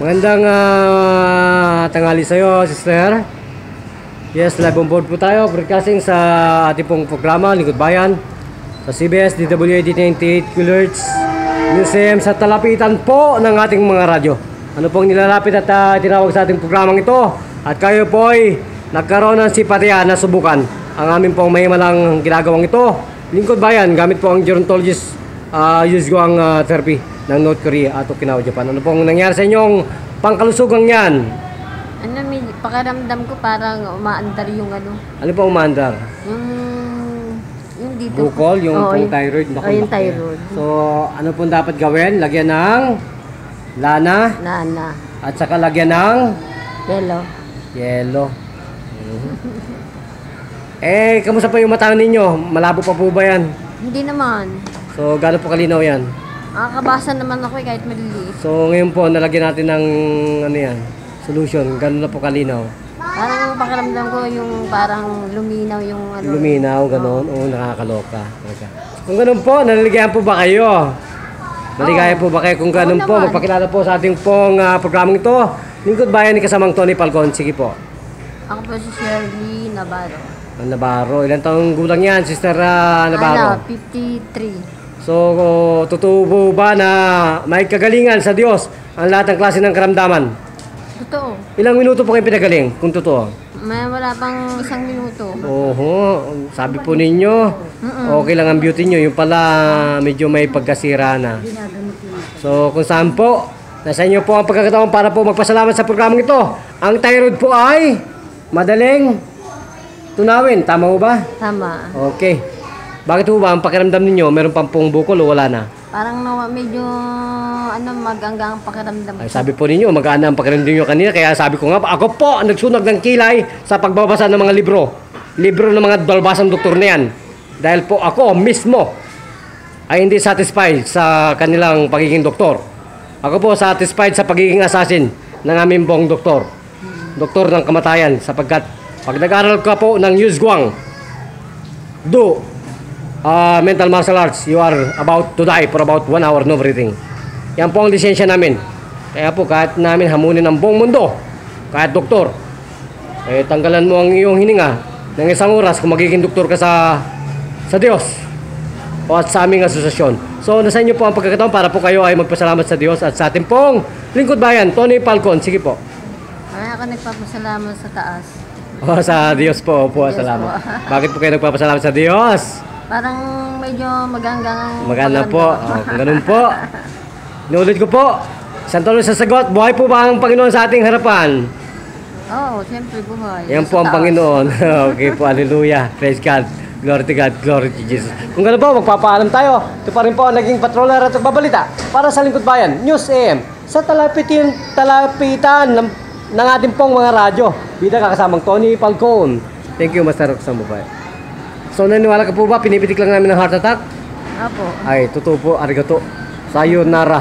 Magandang tanghali sa'yo, sister. Yes, live on board po tayo. Broadcasting sa ating pong programa, Lingkod Bayan. Sa CBS, DWAD 98 kHz Museum sa talapitan po ng ating mga radyo. Ano pong nilalapit at tinawag sa ating programang ito. At kayo po ay nagkaroon ng simpatya na subukan ang aming pong may malang ginagawang ito. Lingkod Bayan, gamit po ang gerontologist Yuzguang therapy ng North Korea at Okinawa, Japan. Ano pong nangyari sa inyong pangkalusugang yan? Ano, may pakiramdam ko parang umaandar yung ano. Ano pong umaandar? Yung dito. Bukol, yung pong thyroid. Oo, yung thyroid. So, ano pong dapat gawin? Lagyan ng lana. Lana. At saka lagyan ng Yelo. Kamusta pa yung mata ninyo? Malabo pa po ba yan? Hindi naman. So, gaano po kalinaw yan? Nakakabasa naman ako kahit maliliit. So, ngayon po, nalagyan natin ng ano yan, solution. Gaano na po kalinaw? Parang pakiramdam ko yung parang luminaw yung ano. Luminaw, gano'n. Oo, nakakaloka. Kung gano'n po, naliligayan po ba kayo? Naligayan po ba kayo? Kung gano'n po, naman. magpakilala po sa ating pong programang ito. Lingkod Bayan ni kasamang Tony Falcon. Sige po. Ako po si Shirley Navarro. Navarro. Ilan taong gulang yan, Sister Navarro? 53. So, totoo po ba na may kagalingan sa Diyos ang lahat ng klase ng karamdaman? Totoo. Ilang minuto po kayo pinagaling, kung totoo? Wala pang 1 minuto. Oho, sabi po ninyo, okay lang ang beauty nyo. Yung pala, medyo may pagkasira na. So, kung saan po, nasa inyo po ang pagkakataon para po magpasalamat sa programang ito. Ang thyroid po ay madaling tunawin. Tama mo ba? Tama. Okay. Bakit po ba ang pakiramdam ninyo? Meron pang pong bukol o wala na? Parang medyo maganggang pakiramdam. Ay, sabi po ninyo, mag-aana ang pakiramdam ninyo kanina. Kaya sabi ko nga, ako po ang nagsunog ng kilay sa pagbabasa ng mga libro. Libro ng mga dalbasang doktor na yan. Dahil po ako mismo ay hindi satisfied sa kanilang pagiging doktor. Ako po satisfied sa pagiging assassin ng aming pong doktor. Doktor ng kamatayan. Sapagkat pag nag-aral ka po ng Yuzguang, mental martial arts, you are about to die for about 1 hour, no breathing. Yan po ang lisensya namin. Kaya po kahit namin hamunin ang buong mundo, kahit doktor, tanggalan mo ang iyong hininga ng 1 oras kung magiging doktor ka sa Diyos o at sa aming asosasyon. So nasa inyo po ang pagkakataon para po kayo ay magpasalamat sa Diyos at sa ating pong Lingkod Bayan, Tony Falcon. Sige po. Ako nagpapasalamat sa taas. Sa Diyos po. Salamat. Bakit po kayo nagpapasalamat sa Diyos? Parang medyo maganggang. Maganda po. Kung ganun po. Inulit ko po. Isang tuloy sa sagot. Buhay po ba ang Panginoon sa ating harapan? Oo, siyempre buhay. Yan po ang Panginoon. Okay po. Hallelujah. Praise God. Glory to God. Glory to Jesus. Kung ganun po, magpapaalam tayo. Ito pa rin po ang naging patroller at magbabalita para sa Lingkod Bayan News AM sa talapitan ng ating pong mga radyo. Bida kakasamang Tony Falcon. Thank you, Master Roxanne Bubay. So, naniwala ka po ba? Pinipitik lang namin ng heart attack? Apo. Ay, totoo po. Arigato. Sayonara.